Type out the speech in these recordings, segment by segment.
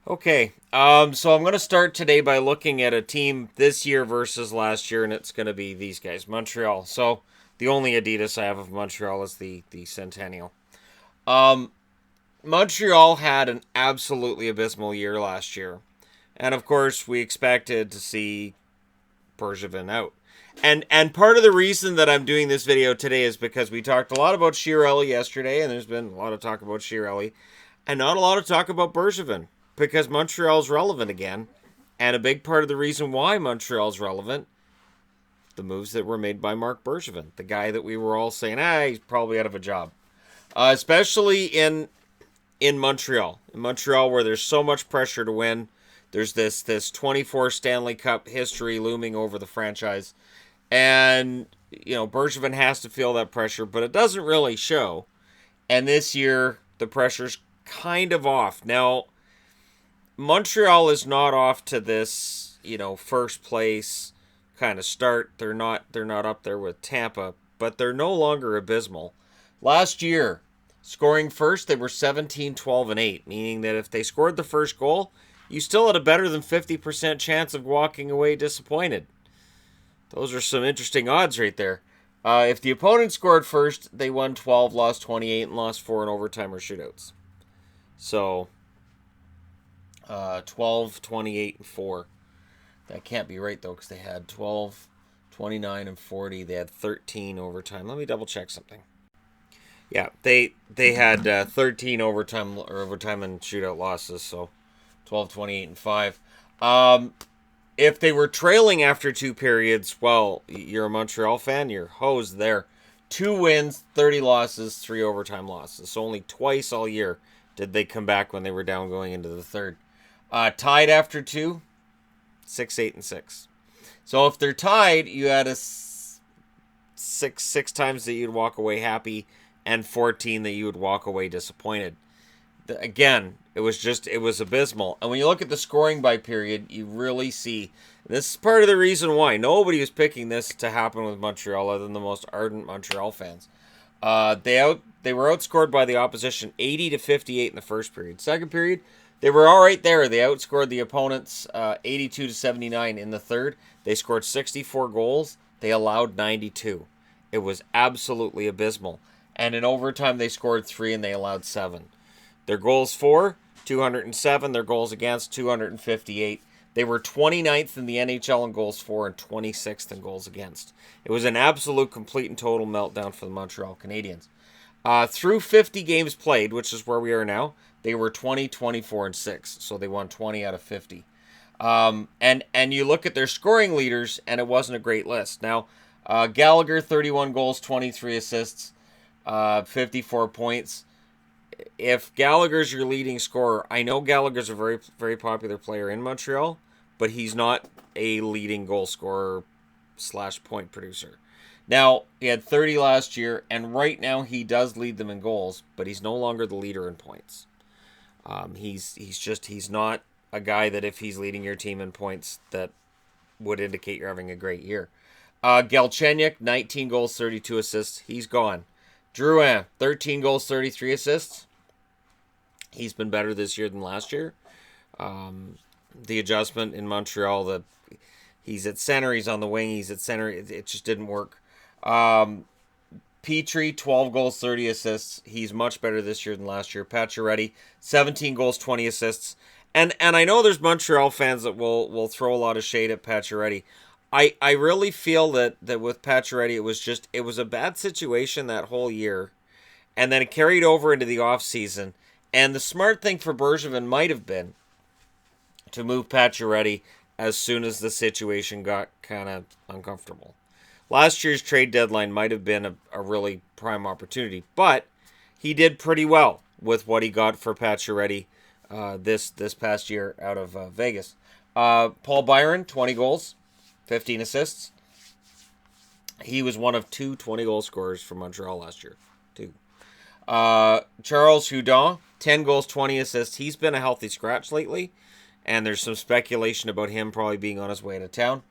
Okay, so I'm going to start today by looking at a team this year versus last year, and it's going to be these guys, Montreal. So the only Adidas I have of Montreal is the Centennial. Um, Montreal had an absolutely abysmal year last year, and of course we expected to see Bergevin out. And part of the reason that I'm doing this video today is because we talked a lot about Chiarelli yesterday, and there's been a lot of talk about Chiarelli, and not a lot of talk about Bergevin because Montreal's relevant again. And a big part of the reason why Montreal's relevant, the moves that were made by Marc Bergevin, the guy that we were all saying, he's probably out of a job, especially in Montreal. In Montreal, where there's so much pressure to win, there's this 24 Stanley Cup history looming over the franchise. And, Bergevin has to feel that pressure, but it doesn't really show. And this year, the pressure's kind of off. Now, Montreal is not off to this, first place kind of start. They're not up there with Tampa, but they're no longer abysmal. Last year, scoring first, they were 17, 12, and 8, meaning that if they scored the first goal, you still had a better than 50% chance of walking away disappointed. Those are some interesting odds right there. If the opponent scored first, they won 12, lost 28, and lost 4 in overtime or shootouts. So, 12, 28, and 4. That can't be right, though, because they had 12, 29, and 40. They had 13 overtime. Let me double check something. Yeah, they had 13 overtime and shootout losses, so 12, 28, and 5. If they were trailing after 2 periods, well, you're a Montreal fan, you're hosed there. 2 wins, 30 losses, 3 overtime losses. So only twice all year did they come back when they were down going into the third. Tied after 2, 6, 8, and 6. So if they're tied, you had a six times that you'd walk away happy and 14 that you would walk away disappointed. Again, it was abysmal. And when you look at the scoring by period, you really see, this is part of the reason why nobody was picking this to happen with Montreal other than the most ardent Montreal fans. They were outscored by the opposition 80-58 in the first period. Second period, they were all right there. They outscored the opponents 82-79 in the third. They scored 64 goals. They allowed 92. It was absolutely abysmal. And in overtime, they scored 3 and they allowed 7. Their goals for, 207. Their goals against, 258. They were 29th in the NHL in goals for and 26th in goals against. It was an absolute, complete, and total meltdown for the Montreal Canadiens. Through 50 games played, which is where we are now, they were 20, 24, and 6. So they won 20 out of 50. And you look at their scoring leaders, and it wasn't a great list. Now, Gallagher, 31 goals, 23 assists, 54 points. If Gallagher's your leading scorer, I know Gallagher's a very, very popular player in Montreal, but he's not a leading goal scorer / point producer. Now, he had 30 last year, and right now he does lead them in goals, but he's no longer the leader in points. He's not a guy that if he's leading your team in points that would indicate you're having a great year. Galchenyuk, 19 goals, 32 assists. He's gone. Drouin, 13 goals, 33 assists. He's been better this year than last year. The adjustment in Montreal, that he's at center, he's on the wing, he's at center, it just didn't work. Petrie, 12 goals, 30 assists. He's much better this year than last year. Pacioretty, 17 goals, 20 assists. And I know there's Montreal fans that will throw a lot of shade at Pacioretty. I really feel that with Pacioretty, it was a bad situation that whole year. And then it carried over into the offseason. And the smart thing for Bergevin might have been to move Pacioretty as soon as the situation got kind of uncomfortable. Last year's trade deadline might have been a really prime opportunity, but he did pretty well with what he got for Pacioretty this past year out of Vegas. Paul Byron, 20 goals, 15 assists. He was one of 2 20-goal scorers for Montreal last year. 2. Charles Hudon, 10 goals, 20 assists. He's been a healthy scratch lately, and there's some speculation about him probably being on his way to town.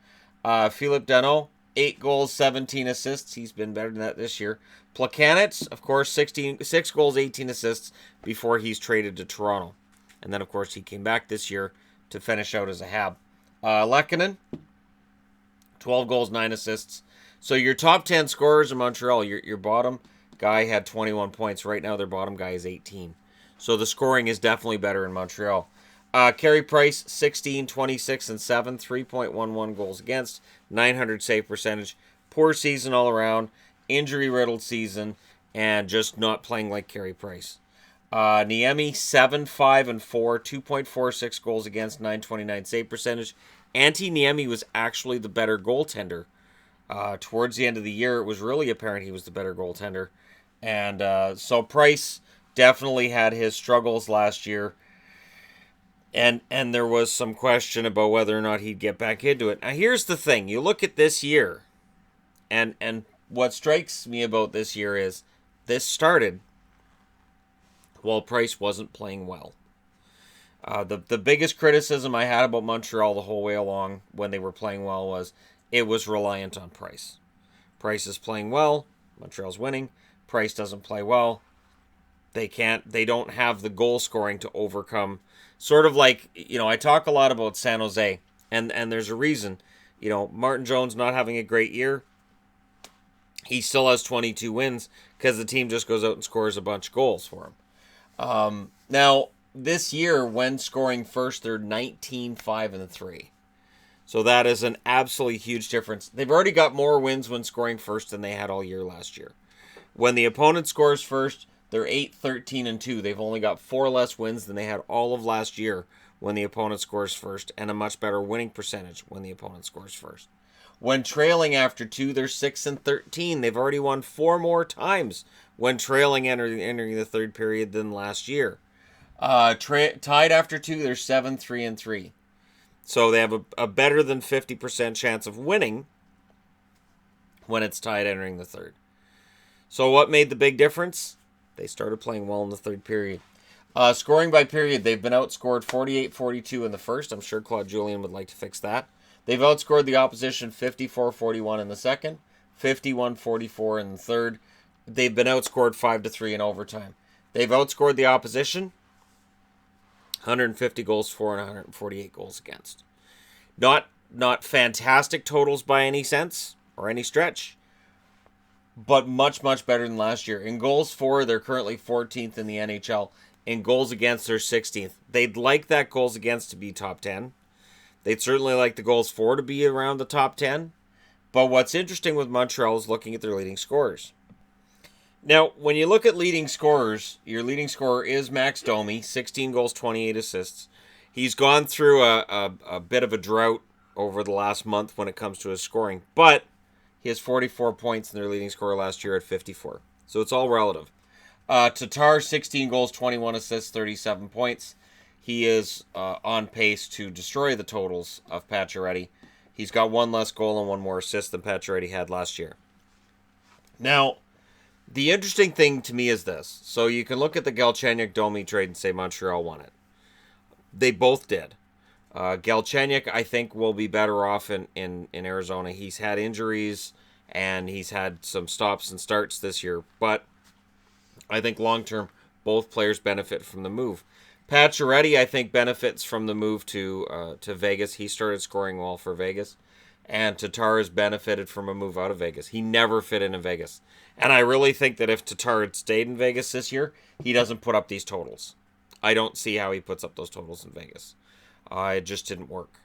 Philippe Danault, 8 goals, 17 assists. He's been better than that this year. Plekanec, of course, 6 goals, 18 assists before he's traded to Toronto. And then, of course, he came back this year to finish out as a Hab. Lehkonen, 12 goals, 9 assists. So your top 10 scorers in Montreal, your bottom guy had 21 points. Right now, their bottom guy is 18. So the scoring is definitely better in Montreal. Carey Price, 16, 26, and 7, 3.11 goals against, 900 save percentage. Poor season all around, injury-riddled season, and just not playing like Carey Price. Niemi, 7, 5, and 4, 2.46 goals against, 929 save percentage. Antti Niemi was actually the better goaltender. Towards the end of the year, it was really apparent he was the better goaltender. And so Price definitely had his struggles last year. And there was some question about whether or not he'd get back into it. Now, here's the thing. You look at this year, and what strikes me about this year is this started while Price wasn't playing well. The biggest criticism I had about Montreal the whole way along when they were playing well was it was reliant on Price. Price is playing well, Montreal's winning. Price doesn't play well. They don't have the goal scoring to overcome. Sort of like, I talk a lot about San Jose, and there's a reason. Martin Jones not having a great year. He still has 22 wins because the team just goes out and scores a bunch of goals for him. Now, this year, when scoring first, they're 19, 5, and 3. So that is an absolutely huge difference. They've already got more wins when scoring first than they had all year last year. When the opponent scores first, they're 8, 13, and 2. They've only got 4 less wins than they had all of last year when the opponent scores first, and a much better winning percentage when the opponent scores first. When trailing after 2, they're 6 and 13. They've already won 4 more times when trailing entering the third period than last year. Tied after 2, they're 7, 3, and 3. So they have a better than 50% chance of winning when it's tied entering the third. So what made the big difference? They started playing well in the third period. Scoring by period, they've been outscored 48-42 in the first. I'm sure Claude Julien would like to fix that. They've outscored the opposition 54-41 in the second, 51-44 in the third. They've been outscored 5-3 in overtime. They've outscored the opposition 150 goals for and 148 goals against. Not fantastic totals by any sense or any stretch, but much, much better than last year. In goals for, they're currently 14th in the NHL. In goals against, they're 16th. They'd like that goals against to be top 10. They'd certainly like the goals for to be around the top 10. But what's interesting with Montreal is looking at their leading scorers. Now, when you look at leading scorers, your leading scorer is Max Domi, 16 goals, 28 assists. He's gone through a bit of a drought over the last month when it comes to his scoring, but he has 44 points in their leading scorer last year at 54. So it's all relative. Tatar, 16 goals, 21 assists, 37 points. He is on pace to destroy the totals of Pacioretty. He's got 1 less goal and 1 more assist than Pacioretty had last year. Now, the interesting thing to me is this. So you can look at the Galchenyuk-Domi trade and say Montreal won it. They both did. Galchenyuk, I think, will be better off in Arizona. He's had injuries, and he's had some stops and starts this year. But I think long-term, both players benefit from the move. Pacioretty, I think, benefits from the move to Vegas. He started scoring well for Vegas. And Tatar has benefited from a move out of Vegas. He never fit in Vegas. And I really think that if Tatar had stayed in Vegas this year, he doesn't put up these totals. I don't see how he puts up those totals in Vegas. It just didn't work.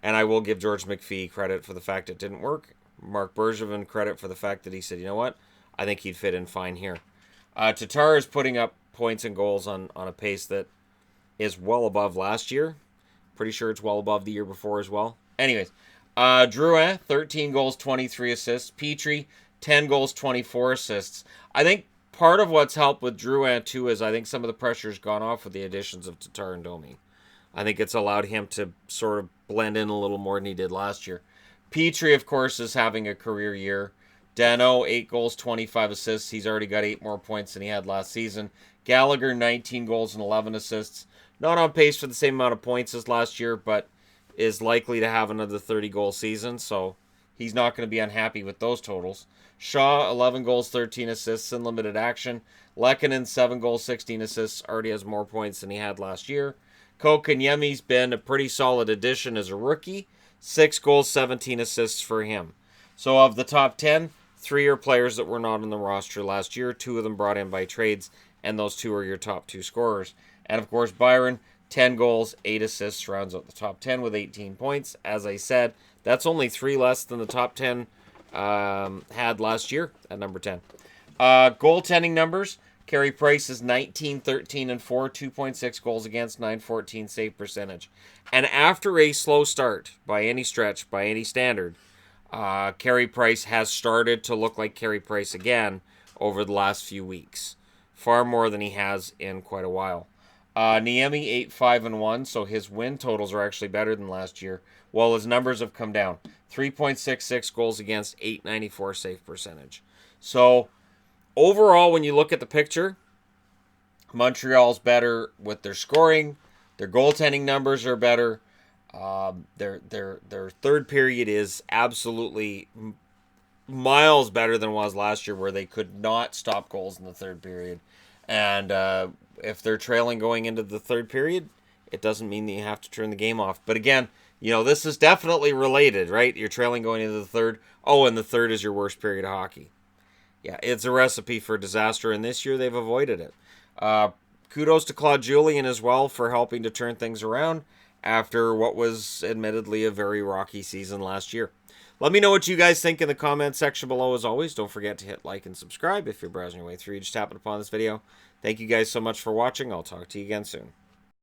And I will give George McPhee credit for the fact it didn't work. Mark Bergevin credit for the fact that he said, you know what? I think he'd fit in fine here. Tatar is putting up points and goals on a pace that is well above last year. Pretty sure it's well above the year before as well. Anyways, Drouin, 13 goals, 23 assists. Petrie, 10 goals, 24 assists. I think part of what's helped with Drouin, too, is I think some of the pressure's gone off with the additions of Tatar and Domi. I think it's allowed him to sort of blend in a little more than he did last year. Petrie, of course, is having a career year. Dano, 8 goals, 25 assists. He's already got 8 more points than he had last season. Gallagher, 19 goals and 11 assists. Not on pace for the same amount of points as last year, but is likely to have another 30-goal season, so he's not going to be unhappy with those totals. Shaw, 11 goals, 13 assists in limited action. Lehkonen, 7 goals, 16 assists, already has more points than he had last year. Kotkaniemi's been a pretty solid addition as a rookie. 6 goals, 17 assists for him. So of the top 10, 3 are players that were not on the roster last year. 2 of them brought in by trades, and those 2 are your top 2 scorers. And of course, Byron, 10 goals, 8 assists, rounds out the top 10 with 18 points. As I said, that's only 3 less than the top 10 had last year at number 10. Goaltending numbers. Carey Price is 19, 13, and 4, 2.6 goals against, 914 save percentage. And after a slow start, by any stretch, by any standard, Carey Price has started to look like Carey Price again over the last few weeks. Far more than he has in quite a while. Niemi, 8, 5, and 1, so his win totals are actually better than last year, while his numbers have come down. 3.66 goals against, 894 save percentage. So, overall, when you look at the picture, Montreal's better with their scoring. Their goaltending numbers are better. Their third period is absolutely miles better than it was last year, where they could not stop goals in the third period. And if they're trailing going into the third period, it doesn't mean that you have to turn the game off. But again, this is definitely related, right? You're trailing going into the third. Oh, and the third is your worst period of hockey. Yeah, it's a recipe for disaster, and this year they've avoided it. Kudos to Claude Julien as well for helping to turn things around after what was admittedly a very rocky season last year. Let me know what you guys think in the comments section below. As always, don't forget to hit like and subscribe if you're browsing your way through. Just tap it upon this video. Thank you guys so much for watching. I'll talk to you again soon.